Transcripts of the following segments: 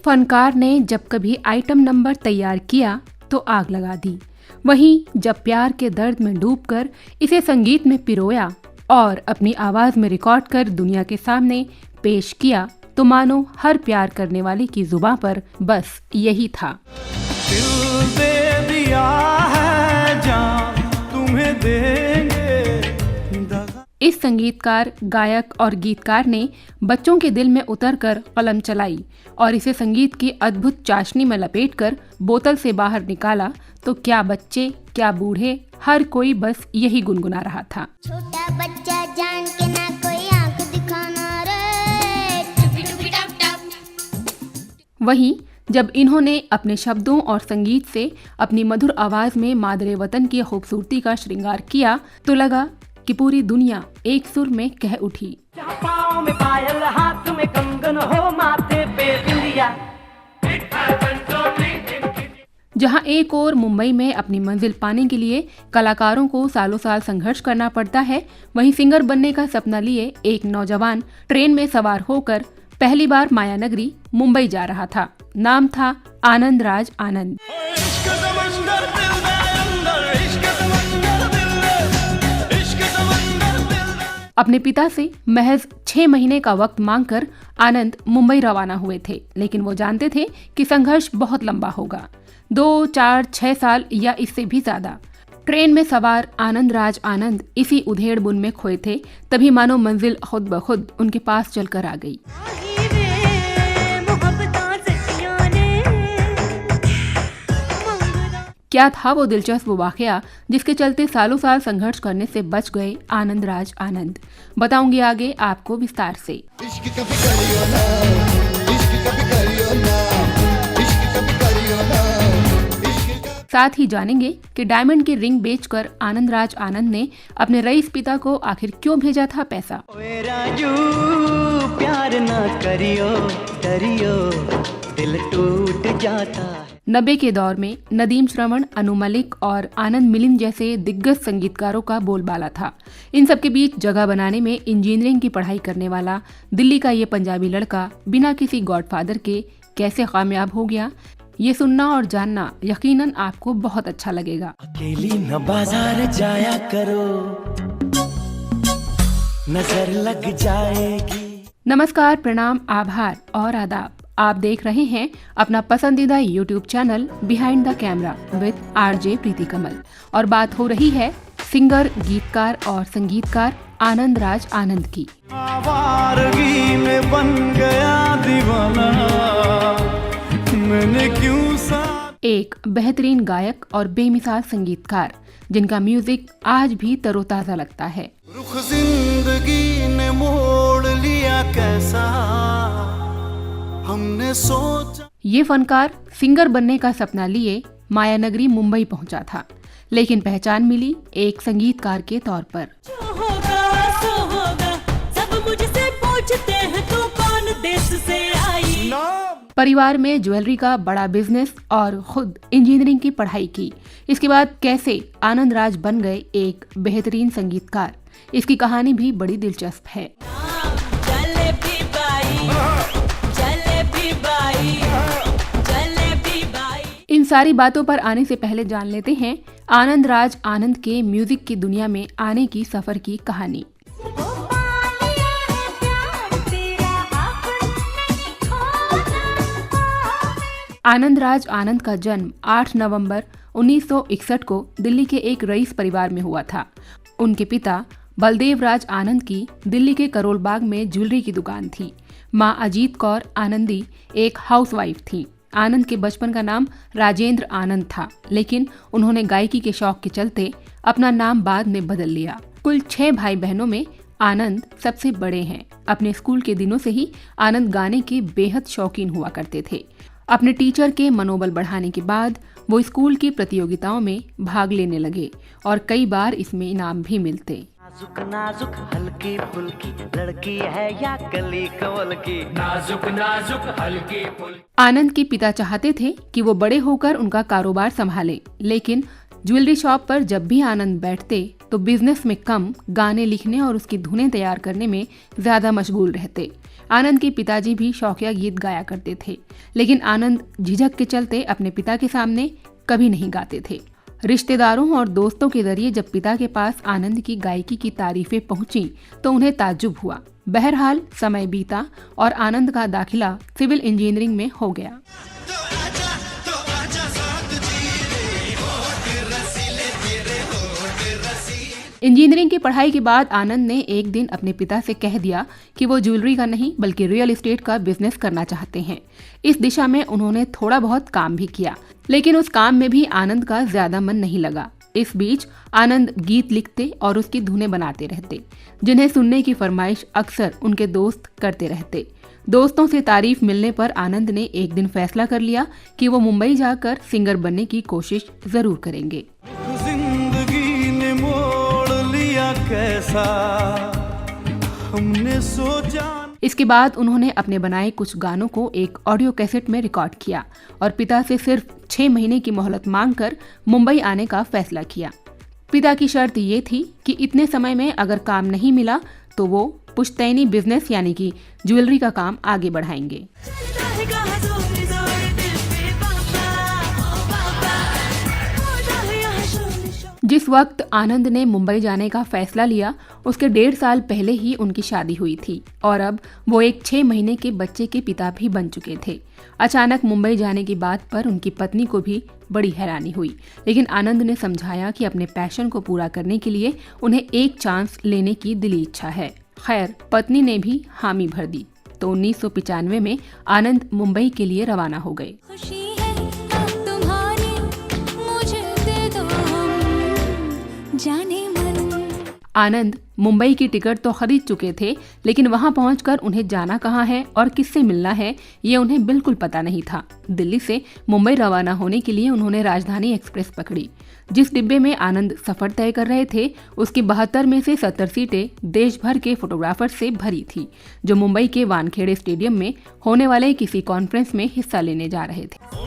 फनकार ने जब कभी आइटम नंबर तैयार किया तो आग लगा दी, वहीं जब प्यार के दर्द में डूबकर इसे संगीत में पिरोया और अपनी आवाज में रिकॉर्ड कर दुनिया के सामने पेश किया तो मानो हर प्यार करने वाले की जुबां पर बस यही था। दिल दे दिया है जान तुम्हें देंगे। इस संगीतकार, गायक और गीतकार ने बच्चों के दिल में उतरकर कलम चलाई और इसे संगीत की अद्भुत चाशनी में लपेटकर बोतल से बाहर निकाला तो क्या बच्चे क्या बूढ़े, हर कोई बस यही गुनगुना रहा था। छोटा बच्चा जान के ना कोई आंख दिखाना रे, टुपी टुपी टप टप। वहीं जब इन्होंने अपने शब्दों और संगीत से अपनी मधुर आवाज में मादरे वतन की खूबसूरती का श्रृंगार किया तो लगा कि पूरी दुनिया एक सुर में कह उठी। पाँव में पायल, हाथ में कंगन हो, माथे पे बिंदिया। जहां एक और मुंबई में अपनी मंजिल पाने के लिए कलाकारों को सालों साल संघर्ष करना पड़ता है, वहीं सिंगर बनने का सपना लिए एक नौजवान ट्रेन में सवार होकर पहली बार मायानगरी मुंबई जा रहा था। नाम था आनंद राज आनंद। अपने पिता से महज 6 महीने का वक्त मांगकर आनंद मुंबई रवाना हुए थे, लेकिन वो जानते थे कि संघर्ष बहुत लंबा होगा, 2, 4, 6 साल या इससे भी ज्यादा। ट्रेन में सवार आनंद राज आनंद इसी उधेड़ बुन में खोए थे, तभी मानो मंजिल खुद ब खुद उनके पास चलकर आ गई। क्या था वो दिलचस्प वाकया जिसके चलते सालों साल संघर्ष करने से बच गए आनंद राज आनंद, बताऊंगी आगे आपको विस्तार से। साथ ही जानेंगे कि डायमंड की रिंग बेचकर आनंद राज आनंद ने अपने रईस पिता को आखिर क्यों भेजा था पैसा। प्यार ना करियो करियो, दिल टूट जाता। 90 के दौर में नदीम श्रवण, अनु मलिक और आनंद मिलिंद जैसे दिग्गज संगीतकारों का बोलबाला था। इन सबके बीच जगह बनाने में इंजीनियरिंग की पढ़ाई करने वाला दिल्ली का ये पंजाबी लड़का बिना किसी गॉडफादर के कैसे कामयाब हो गया, ये सुनना और जानना यकीनन आपको बहुत अच्छा लगेगा। अकेली न बाजार जाया करो, नजर लग जाएगी। नमस्कार, प्रणाम, आभार और आदाब। आप देख रहे हैं अपना पसंदीदा YouTube channel behind the camera with RJ प्रीति कमल और बात हो रही है सिंगर, गीतकार और संगीतकार आनंद राज आनंद की। आवारगी में बन गया दीवाना, मैंने क्यों एक बेहतरीन गायक और बेमिसाल संगीतकार जिनका म्यूजिक आज भी तरोताजा लगता है। रुख जिंदगी ने मोड़ लिया कैसा, हमने सोचा। ये फनकार सिंगर बनने का सपना लिए मायानगरी मुंबई पहुंचा था, लेकिन पहचान मिली एक संगीतकार के तौर पर। जो होगा सो होगा, सब मुझसे पूछते हैं तू कौन देश से आई। परिवार में ज्वेलरी का बड़ा बिजनेस और खुद इंजीनियरिंग की पढ़ाई की। इसके बाद कैसे आनंद राज बन गए एक बेहतरीन संगीतकार, इसकी कहानी भी बड़ी दिलचस्प है। इन सारी बातों पर आने से पहले जान लेते हैं आनंद राज आनंद के म्यूजिक की दुनिया में आने की सफर की कहानी। आनंद राज आनंद का जन्म 8 नवंबर 1961 को दिल्ली के एक रईस परिवार में हुआ था। उनके पिता बलदेव राज आनंद की दिल्ली के करोल बाग में ज्वेलरी की दुकान थी। मां अजीत कौर आनंदी एक हाउसवाइफ थी। आनंद के बचपन का नाम राजेंद्र आनंद था, लेकिन उन्होंने गायकी के शौक के चलते अपना नाम बाद में बदल लिया। कुल 6 भाई बहनों में आनंद सबसे बड़े हैं। अपने स्कूल के दिनों से ही आनंद गाने के बेहद शौकीन हुआ करते थे। अपने टीचर के मनोबल बढ़ाने के बाद वो स्कूल की प्रतियोगिताओं में भाग लेने लगे और कई बार इसमें इनाम भी मिलते। नाजुक नाजुक हल्की फुल्की लड़की है या कली कवल की, नाजुक नाजुक हल्की फुल्की। आनंद के पिता चाहते थे कि वो बड़े होकर उनका कारोबार संभाले, लेकिन ज्वेलरी शॉप पर जब भी आनंद बैठते तो बिजनेस में कम, गाने लिखने और उसकी धुनें तैयार करने में ज्यादा मशगूल रहते। आनंद के पिताजी भी शौकिया गीत गाया करते थे, लेकिन आनंद झिझक के चलते अपने पिता के सामने कभी नहीं गाते थे। रिश्तेदारों और दोस्तों के जरिए जब पिता के पास आनंद की गायकी की तारीफें पहुंची तो उन्हें ताज्जुब हुआ। बहरहाल समय बीता और आनंद का दाखिला सिविल इंजीनियरिंग में हो गया। इंजीनियरिंग की पढ़ाई के बाद आनंद ने एक दिन अपने पिता से कह दिया कि वो ज्वेलरी का नहीं बल्कि रियल एस्टेट का बिजनेस करना चाहते हैं। इस दिशा में उन्होंने थोड़ा बहुत काम भी किया, लेकिन उस काम में भी आनंद का ज्यादा मन नहीं लगा। इस बीच आनंद गीत लिखते और उसकी धुनें बनाते रहते, जिन्हें सुनने की फरमाइश अक्सर उनके दोस्त करते रहते। दोस्तों से तारीफ मिलने पर आनंद ने एक दिन फैसला कर लिया कि वो मुंबई जाकर सिंगर बनने की कोशिश जरूर करेंगे। जिंदगी ने मोड़ लिया कैसा हमने सोचा। इसके बाद उन्होंने अपने बनाए कुछ गानों को एक ऑडियो कैसेट में रिकॉर्ड किया और पिता से सिर्फ 6 महीने की मोहलत मांगकर मुंबई आने का फैसला किया। पिता की शर्त ये थी कि इतने समय में अगर काम नहीं मिला तो वो पुश्तैनी बिजनेस यानी कि ज्वेलरी का काम आगे बढ़ाएंगे। जिस वक्त आनंद ने मुंबई जाने का फैसला लिया उसके 1.5 साल पहले ही उनकी शादी हुई थी और अब वो एक 6 महीने के बच्चे के पिता भी बन चुके थे। अचानक मुंबई जाने की बात पर उनकी पत्नी को भी बड़ी हैरानी हुई, लेकिन आनंद ने समझाया कि अपने पैशन को पूरा करने के लिए उन्हें एक चांस लेने की दिली इच्छा है। खैर, पत्नी ने भी हामी भर दी तो 1995 में आनंद मुंबई के लिए रवाना हो गए। आनंद मुंबई की टिकट तो खरीद चुके थे, लेकिन वहां पहुंचकर उन्हें जाना कहां है और किससे मिलना है ये उन्हें बिल्कुल पता नहीं था। दिल्ली से मुंबई रवाना होने के लिए उन्होंने राजधानी एक्सप्रेस पकड़ी। जिस डिब्बे में आनंद सफर तय कर रहे थे उसकी 72 में से 70 सीटें देश भर के फोटोग्राफर से भरी थी, जो मुंबई के वानखेड़े स्टेडियम में होने वाले किसी कॉन्फ्रेंस में हिस्सा लेने जा रहे थे।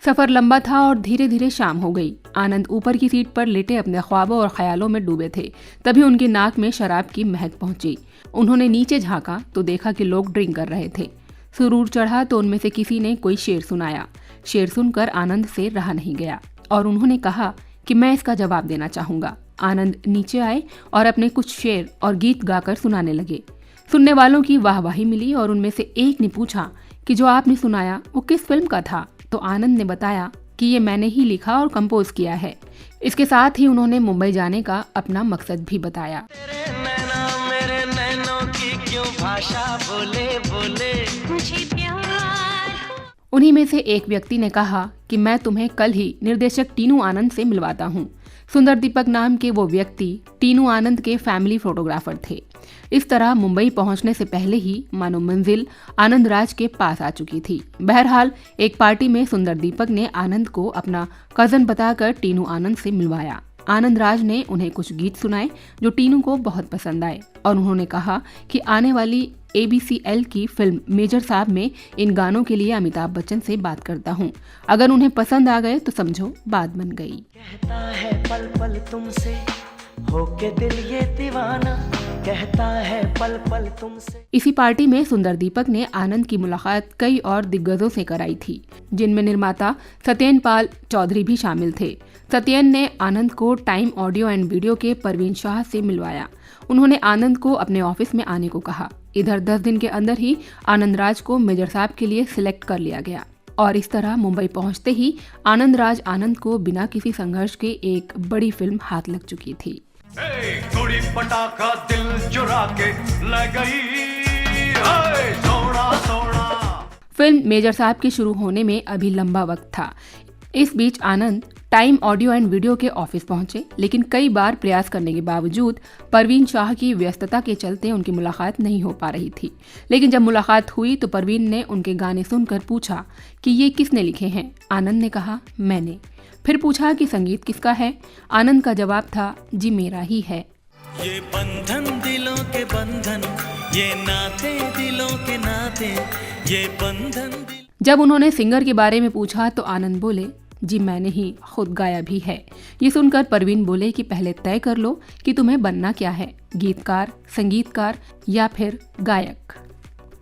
सफर लंबा था और धीरे धीरे शाम हो गई। आनंद ऊपर की सीट पर लेटे अपने ख्वाबों और ख्यालों में डूबे थे। तभी उनकी नाक में शराब की महक पहुंची। उन्होंने नीचे झांका तो देखा कि लोग ड्रिंक कर रहे थे। सुरूर चढ़ा तो उनमें से किसी ने कोई शेर सुनाया। शेर सुनकर आनंद से रहा नहीं गया और उन्होंने कहा कि मैं इसका जवाब देना चाहूंगा। आनंद नीचे आए और अपने कुछ शेर और गीत गाकर सुनाने लगे। सुनने वालों की वाहवाही मिली और उनमें से एक ने पूछा कि जो आपने सुनाया वो किस फिल्म का था? तो आनंद ने बताया कि ये मैंने ही लिखा और कंपोज किया है। इसके साथ ही उन्होंने मुंबई जाने का अपना मकसद भी बताया। मेरे नैनों की क्यों भाषा बोले बोले मुझे प्यार। उन्हीं में से एक व्यक्ति ने कहा कि मैं तुम्हें कल ही निर्देशक टीनू आनंद से मिलवाता हूँ। सुंदर दीपक नाम के वो व्यक्ति टीनू आनंद के फैमिली फोटोग्राफर थे। इस तरह मुंबई पहुंचने से पहले ही मानो मंजिल आनंद राज के पास आ चुकी थी। बहरहाल एक पार्टी में सुंदर दीपक ने आनंद को अपना कजन बताकर टीनू आनंद से मिलवाया। आनंद राज ने उन्हें कुछ गीत सुनाए जो टीनू को बहुत पसंद आए और उन्होंने कहा कि आने वाली ABCL की फिल्म मेजर साहब में इन गानों के लिए अमिताभ बच्चन से बात करता हूँ। अगर उन्हें पसंद आ गए तो समझो बात बन गई। कहता है पल पल तुमसे होके दिल ये दीवाना, कहता है पल पल तुमसे। इसी पार्टी में सुंदर दीपक ने आनंद की मुलाकात कई और दिग्गजों से कराई थी, जिनमें निर्माता सत्येन पाल चौधरी भी शामिल थे। सत्येन ने आनंद को टाइम ऑडियो एंड वीडियो के परवीन शाह से मिलवाया। उन्होंने आनंद को अपने ऑफिस में आने को कहा। इधर 10 दिन के अंदर ही आनंद राज को मेजर साहब के लिए सिलेक्ट कर लिया गया और इस तरह मुंबई पहुंचते ही आनंद राज आनंद को बिना किसी संघर्ष के एक बड़ी फिल्म हाथ लग चुकी थी। कुड़ी पटाखा दिल चुरा के ले गई, सोना सोना। फिल्म मेजर साहब के शुरू होने में अभी लंबा वक्त था। इस बीच आनंद टाइम ऑडियो एंड वीडियो के ऑफिस पहुंचे, लेकिन कई बार प्रयास करने के बावजूद परवीन शाह की व्यस्तता के चलते उनकी मुलाकात नहीं हो पा रही थी। लेकिन जब मुलाकात हुई तो परवीन ने उनके गाने सुनकर पूछा कि ये किसने लिखे हैं। आनंद ने कहा मैंने। फिर पूछा कि संगीत किसका है। आनंद का जवाब था जी मेरा ही है। ये बंधन दिलों के बंधन, ये नाते दिलों के नाते, ये बंधन। जब उन्होंने सिंगर के बारे में पूछा तो आनंद बोले, जी मैंने ही खुद गाया भी है। ये सुनकर परवीन बोले कि पहले तय कर लो कि तुम्हें बनना क्या है, गीतकार, संगीतकार या फिर गायक।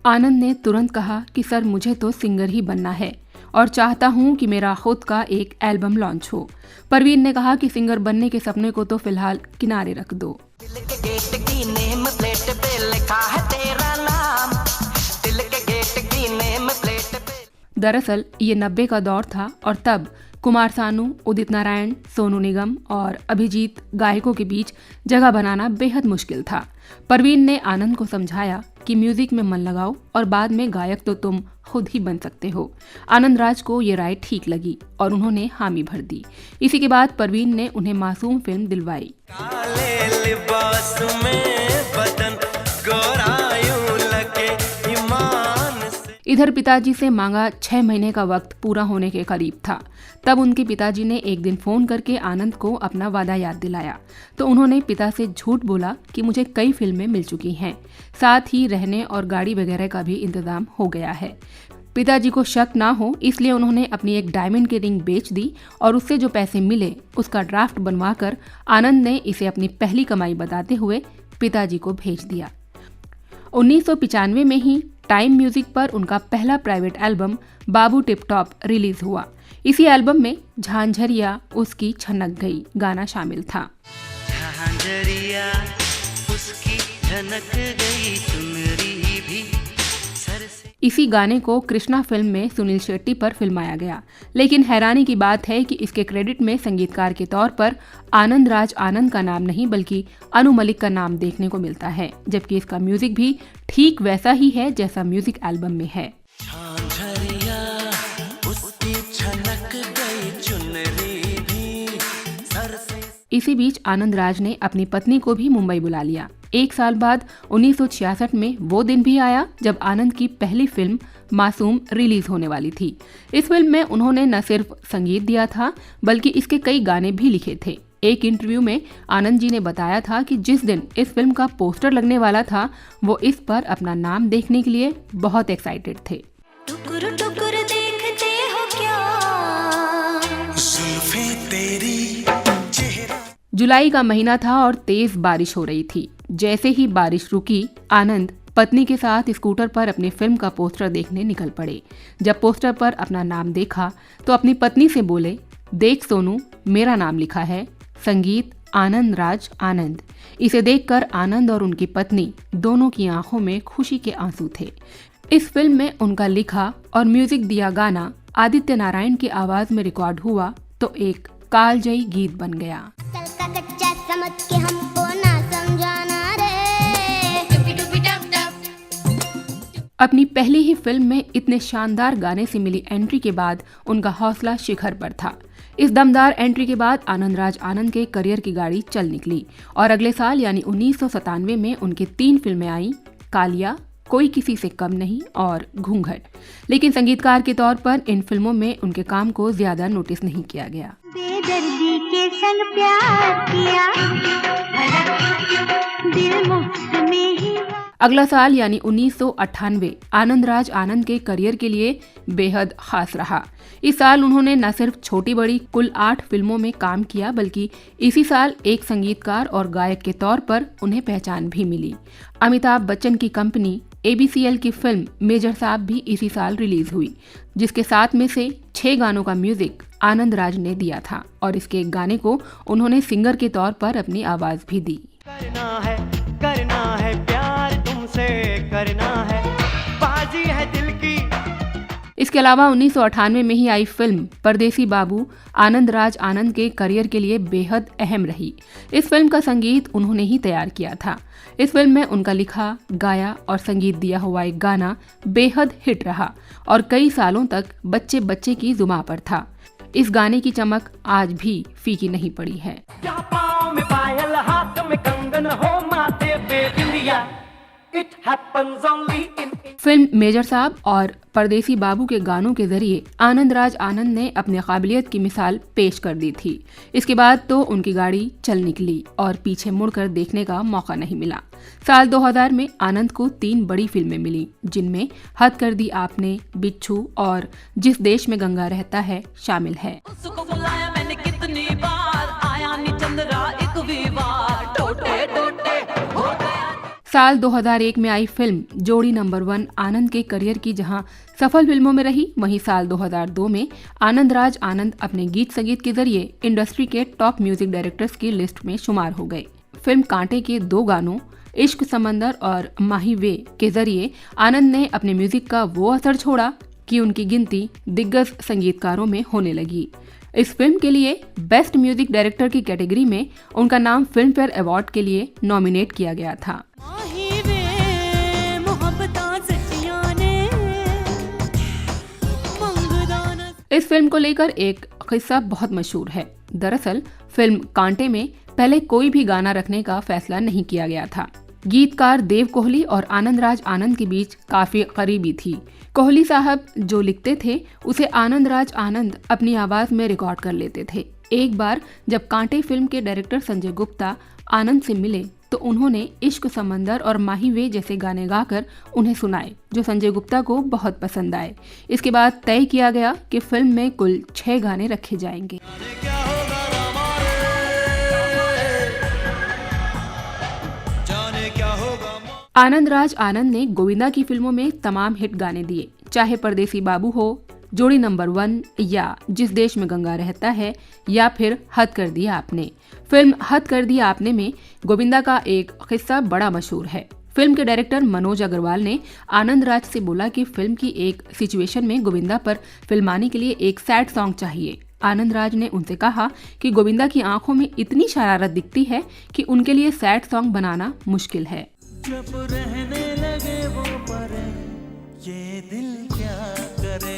आनंद ने तुरंत कहा कि सर मुझे तो सिंगर ही बनना है और चाहता हूँ कि मेरा खुद का एक एल्बम लॉन्च हो। परवीन ने कहा कि सिंगर बनने के सपने को तो फिलहाल किनारे रख दो। दिल के गेट की नेम प्लेट पे लिखा है तेरा नाम, दिल के गेट की नेम प्लेट पे। दरअसल ये 90 का दौर था और तब कुमार सानू, उदित नारायण, सोनू निगम और अभिजीत गायकों के बीच जगह बनाना बेहद मुश्किल था। परवीन ने आनंद को समझाया कि म्यूजिक में मन लगाओ और बाद में गायक तो तुम खुद ही बन सकते हो। आनंद राज को ये राय ठीक लगी और उन्होंने हामी भर दी। इसी के बाद परवीन ने उन्हें मासूम फिल्म दिलवाई। काले लिबास में बदन गोरायूं लगे ईमान से। इधर पिताजी से मांगा 6 महीने का वक्त पूरा होने के करीब था। तब उनके पिताजी ने एक दिन फोन करके आनंद को अपना वादा याद दिलाया तो उन्होंने पिता से झूठ बोला कि मुझे कई फिल्में मिल चुकी हैं, साथ ही रहने और गाड़ी वगैरह का भी इंतजाम हो गया है। पिताजी को शक ना हो इसलिए उन्होंने अपनी एक डायमंड की रिंग बेच दी और उससे जो पैसे मिले उसका ड्राफ्ट बनवाकर आनंद ने इसे अपनी पहली कमाई बताते हुए पिताजी को भेज दिया। 1995 में ही टाइम म्यूजिक पर उनका पहला प्राइवेट एल्बम बाबू टिप टॉप रिलीज हुआ। इसी एल्बम में झांझरिया उसकी छनक गई गाना शामिल था। झांझरिया उसकी झनक गई चुनरी भी सर से। इसी गाने को कृष्णा फिल्म में सुनील शेट्टी पर फिल्माया गया, लेकिन हैरानी की बात है कि इसके क्रेडिट में संगीतकार के तौर पर आनंद राज आनंद का नाम नहीं बल्कि अनु मलिक का नाम देखने को मिलता है, जबकि इसका म्यूजिक भी ठीक वैसा ही है जैसा म्यूजिक एल्बम में है। झांझरिया उसकी छनक गई चुनरी भी सर से। इसी बीच आनंद राज ने अपनी पत्नी को भी मुंबई बुला लिया। 1 साल बाद 1966 में वो दिन भी आया जब आनंद की पहली फिल्म मासूम रिलीज होने वाली थी। इस फिल्म में उन्होंने न सिर्फ संगीत दिया था बल्कि इसके कई गाने भी लिखे थे। एक इंटरव्यू में आनंद जी ने बताया था कि जिस दिन इस फिल्म का पोस्टर लगने वाला था वो इस पर अपना नाम देखने के लिए बहुत एक्साइटेड थे। टुकुर टुकुर देखते हो क्या, जुल्फें तेरी चेहरा। जुलाई का महीना था और तेज बारिश हो रही थी। जैसे ही बारिश रुकी आनंद पत्नी के साथ स्कूटर पर अपनी फिल्म का पोस्टर देखने निकल पड़े। जब पोस्टर पर अपना नाम देखा तो अपनी पत्नी से बोले, देख सोनू मेरा नाम लिखा है, संगीत आनंद राज आनंद। इसे देखकर आनंद और उनकी पत्नी दोनों की आंखों में खुशी के आंसू थे। इस फिल्म में उनका लिखा और म्यूजिक दिया गाना आदित्य नारायण की आवाज में रिकॉर्ड हुआ तो एक कालजयी गीत बन गया। कल का कच्चा समझ के हमको ना समझाना रे, टुपी टुपी टप टप। अपनी पहली ही फिल्म में इतने शानदार गाने से मिली एंट्री के बाद उनका हौसला शिखर पर था। इस दमदार एंट्री के बाद आनंद राज आनंद के करियर की गाड़ी चल निकली और अगले साल यानी 1997 में उनकी 3 फिल्में आईं, कालिया, कोई किसी से कम नहीं और घूंघट। लेकिन संगीतकार के तौर पर इन फिल्मों में उनके काम को ज्यादा नोटिस नहीं किया गया। बेदर्दी के संग प्यार किया, दिल मुफ्त में ही। अगला साल यानी 1998 आनंद राज आनंद के करियर के लिए बेहद खास रहा। इस साल उन्होंने न सिर्फ छोटी बड़ी कुल 8 फिल्मों में काम किया बल्कि इसी साल एक संगीतकार और गायक के तौर पर उन्हें पहचान भी मिली। अमिताभ बच्चन की कंपनी ABCL की फिल्म मेजर साहब भी इसी साल रिलीज हुई, जिसके 7 में से 6 गानों का म्यूजिक आनंद राज ने दिया था और इसके एक गाने को उन्होंने सिंगर के तौर पर अपनी आवाज भी दी। करना है प्यार तुमसे, करना है बाजी है दिल की। इसके अलावा 1998 में ही आई फिल्म परदेसी बाबू आनंद राज आनंद के करियर के लिए बेहद अहम रही। इस फिल्म का संगीत उन्होंने ही तैयार किया था। इस फिल्म में उनका लिखा, गाया और संगीत दिया हुआ एक गाना बेहद हिट रहा और कई सालों तक बच्चे बच्चे की जुबां पर था। इस गाने की चमक आज भी फीकी नहीं पड़ी है। क्या पाँव में पायल, हाथ में कंगन हो, माथे पे बिंदिया, It happens only in film major Sahab और परदेसी बाबू के गानों के जरिए आनंद राज आनंद ने अपनी काबिलियत की मिसाल पेश कर दी थी। इसके बाद तो उनकी गाड़ी चल निकली और पीछे मुड़कर देखने का मौका नहीं मिला। साल 2000 में आनंद को 3 बड़ी फिल्में मिली, जिनमें हद कर दी आपने, बिच्छू और जिस देश में गंगा रहता है शामिल है। उसको बुलाया मैंने कितनी बार, आया नहीं चंद्रा एक भी बार, टोटे टोटे हो गया। साल 2001 में आई फिल्म जोड़ी नंबर 1 आनंद के करियर की जहां सफल फिल्मों में रही, वहीं साल 2002 में आनंद राज आनंद अपने गीत संगीत के जरिए इंडस्ट्री के टॉप म्यूजिक डायरेक्टर्स की लिस्ट में शुमार हो गए। फिल्म कांटे के 2 गानों इश्क समंदर और माही वे के जरिए आनंद ने अपने म्यूजिक का वो असर छोड़ा कि उनकी गिनती दिग्गज संगीतकारों में होने लगी। इस फिल्म के लिए बेस्ट म्यूजिक डायरेक्टर की कैटेगरी में उनका नाम फिल्म फेयर अवार्ड के लिए नॉमिनेट किया गया था। माही वे मोहब्बतां सच्चियां ने मंगदाना। इस फिल्म को लेकर एक किस्सा बहुत मशहूर है। दरअसल फिल्म कांटे में पहले कोई भी गाना रखने का फैसला नहीं किया गया था। गीतकार देव कोहली और आनंद राज आनंद के बीच काफी करीबी थी। कोहली साहब जो लिखते थे उसे आनंद राज आनंद अपनी आवाज में रिकॉर्ड कर लेते थे। एक बार जब कांटे फिल्म के डायरेक्टर संजय गुप्ता आनंद से मिले तो उन्होंने इश्क समंदर और माही वे जैसे गाने गाकर उन्हें सुनाए, जो संजय गुप्ता को बहुत पसंद आए। इसके बाद तय किया गया कि फिल्म में कुल 6 गाने रखे जाएंगे। आनंद राज आनंद ने गोविंदा की फिल्मों में तमाम हिट गाने दिए, चाहे परदेसी बाबू हो, जोड़ी नंबर 1 या जिस देश में गंगा रहता है या फिर हद कर दिया आपने। फिल्म हद कर दिया आपने में गोविंदा का एक किस्सा बड़ा मशहूर है। फिल्म के डायरेक्टर मनोज अग्रवाल ने आनंद राज से बोला कि फिल्म की एक सिचुएशन में गोविंदा पर फिल्माने के लिए एक सैड सॉन्ग चाहिए। आनंद राज ने उनसे कहा कि गोविंदा की आंखों में इतनी शरारत दिखती है कि उनके लिए सैड सॉन्ग बनाना मुश्किल है। जब रहने लगे वो परे, ये दिल क्या करे।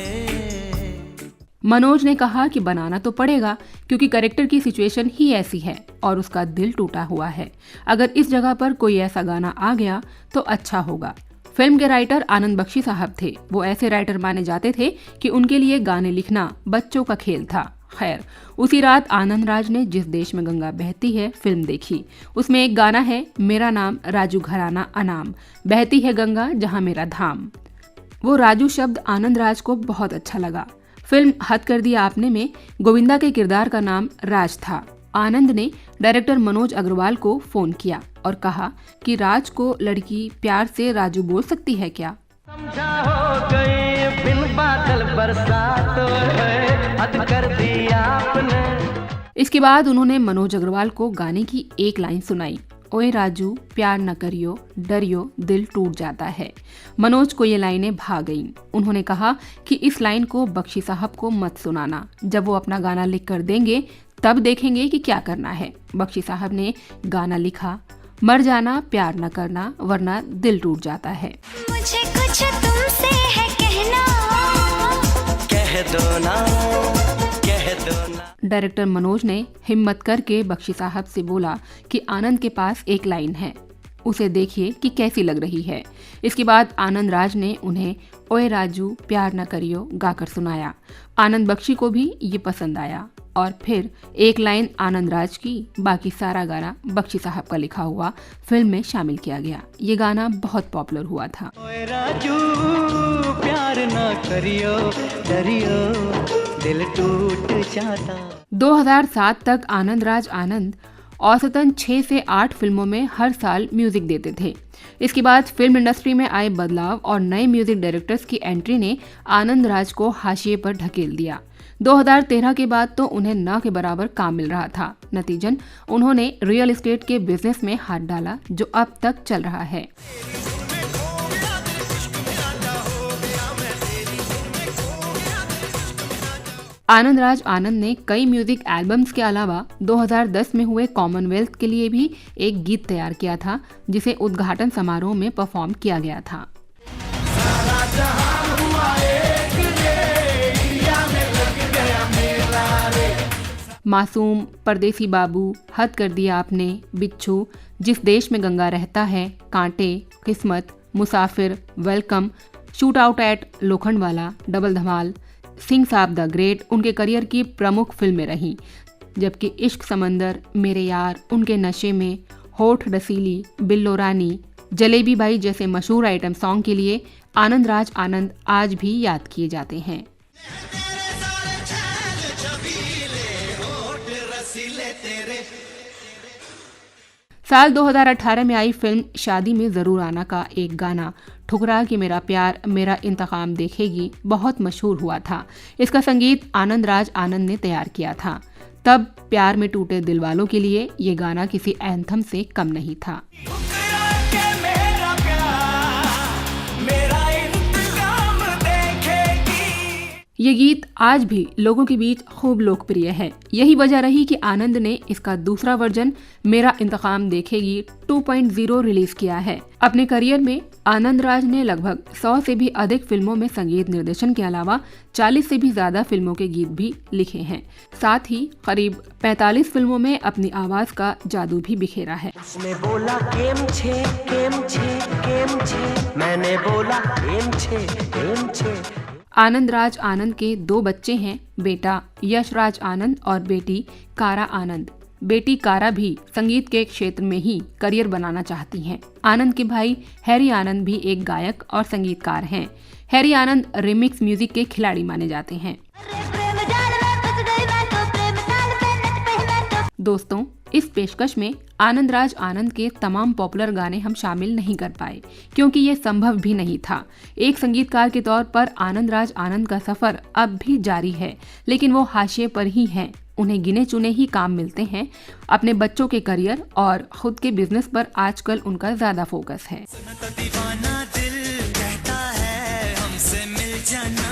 मनोज ने कहा कि बनाना तो पड़ेगा क्योंकि कैरेक्टर की सिचुएशन ही ऐसी है और उसका दिल टूटा हुआ है। अगर इस जगह पर कोई ऐसा गाना आ गया तो अच्छा होगा। फिल्म के राइटर आनंद बख्शी साहब थे। वो ऐसे राइटर माने जाते थे कि उनके लिए गाने लिखना बच्चों का खेल था। खैर, उसी रात आनंद राज ने जिस देश में गंगा बहती है फिल्म देखी। उसमें एक गाना है, मेरा नाम राजू घराना अनाम, बहती है गंगा जहां मेरा धाम। वो राजू शब्द आनंद राज को बहुत अच्छा लगा। फिल्म हद कर दिया आपने में गोविंदा के किरदार का नाम राज था। आनंद ने डायरेक्टर मनोज अग्रवाल को फोन किया और कहा कि राज को लड़की प्यार से राजू बोल सकती है क्या। समझा हो गई बिन बादल बरसात है, हद कर दिया आपने। इसके बाद उन्होंने मनोज अग्रवाल को गाने की एक लाइन सुनाई, ओए राजू प्यार न करियो, डरियो दिल टूट जाता है। मनोज को ये लाइनें भा गईं। उन्होंने कहा कि इस लाइन को बख्शी साहब को मत सुनाना, जब वो अपना गाना लिख कर देंगे तब देखेंगे कि क्या करना है। बख्शी साहब ने गाना लिखा, मर जाना प्यार न करना वरना दिल टूट जाता है। मुझे कुछ तुमसे है कहना, कह दो ना, कह दो ना। डायरेक्टर मनोज ने हिम्मत करके बख्शी साहब से बोला कि आनंद के पास एक लाइन है, उसे देखिए कि कैसी लग रही है। इसके बाद आनंद राज ने उन्हें ओए राजू प्यार न करियो गाकर सुनाया। आनंद बख्शी को भी ये पसंद आया और फिर एक लाइन आनंद राज की, बाकी सारा गाना बख्शी साहब का लिखा हुआ फिल्म में शामिल किया गया। ये गाना बहुत पॉपुलर हुआ था। ओए राजू प्यार ना करियो, डरियो दिल टूट जाता। 2007 तक आनंद राज आनंद औसतन 6 से 8 फिल्मों में हर साल म्यूजिक देते थे। इसके बाद फिल्म इंडस्ट्री में आए बदलाव और नए म्यूजिक डायरेक्टर्स की एंट्री ने आनंद राज को हाशिए पर ढकेल दिया। 2013 के बाद तो उन्हें न के बराबर काम मिल रहा था। नतीजन उन्होंने रियल एस्टेट के बिजनेस में हाथ डाला, जो अब तक चल रहा है। आनंद राज आनंद ने कई म्यूजिक एल्बम्स के अलावा 2010 में हुए कॉमनवेल्थ के लिए भी एक गीत तैयार किया था, जिसे उद्घाटन समारोह में परफॉर्म किया गया था। मासूम, परदेसी बाबू, हद कर दिया आपने, बिच्छू, जिस देश में गंगा रहता है, Kaante, Kismat, Musafir, welcome, shoot out at Lokhandwala, double Dhamaal, Singh Saab the great उनके करियर की प्रमुख फिल्में रहीं, जबकि इश्क समंदर, मेरे यार, उनके नशे में, होठ रसीली, बिल्लो रानी, जलेबी बाई जैसे मशहूर आइटम सॉन्ग के लिए आनंद राज आनंद आज भी याद किए जाते हैं। साल 2018 में आई फिल्म शादी में जरूर आना का एक गाना ठुकरा के मेरा प्यार मेरा इंतकाम देखेगी बहुत मशहूर हुआ था। इसका संगीत आनंद राज आनंद ने तैयार किया था। तब प्यार में टूटे दिल वालों के लिए ये गाना किसी एंथम से कम नहीं था। ये गीत आज भी लोगों के बीच खूब लोकप्रिय है। यही वजह रही कि आनंद ने इसका दूसरा वर्जन मेरा इंतकाम देखेगी 2.0 रिलीज किया है। अपने करियर में आनंद राज ने लगभग 100 से भी अधिक फिल्मों में संगीत निर्देशन के अलावा 40 से भी ज्यादा फिल्मों के गीत भी लिखे हैं। साथ ही करीब 45 फिल्मों में अपनी आवाज का जादू भी बिखेरा है। उसने बोला केम छे केम छे केम छे, मैंने बोला केम छे केम छे। आनंद राज आनंद के 2 बच्चे हैं, बेटा यश राज आनंद और बेटी कारा आनंद। बेटी कारा भी संगीत के क्षेत्र में ही करियर बनाना चाहती हैं। आनंद के भाई हैरी आनंद भी एक गायक और संगीतकार हैं। हैरी आनंद रिमिक्स म्यूजिक के खिलाड़ी माने जाते हैं। दोस्तों, इस पेशकश में आनंद राज आनंद के तमाम पॉपुलर गाने हम शामिल नहीं कर पाए क्योंकि ये संभव भी नहीं था। एक संगीतकार के तौर पर आनंद राज आनंद का सफर अब भी जारी है, लेकिन वो हाशिए पर ही हैं। उन्हें गिने चुने ही काम मिलते हैं। अपने बच्चों के करियर और खुद के बिजनेस पर आजकल उनका ज्यादा फोकस है। दीवाना दिल कहता है हमसे मिल जाना।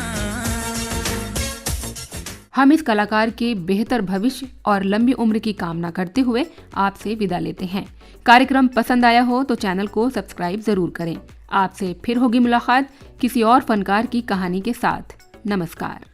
हम इस कलाकार के बेहतर भविष्य और लंबी उम्र की कामना करते हुए आपसे विदा लेते हैं। कार्यक्रम पसंद आया हो तो चैनल को सब्सक्राइब जरूर करें। आपसे फिर होगी मुलाकात किसी और फनकार की कहानी के साथ। नमस्कार।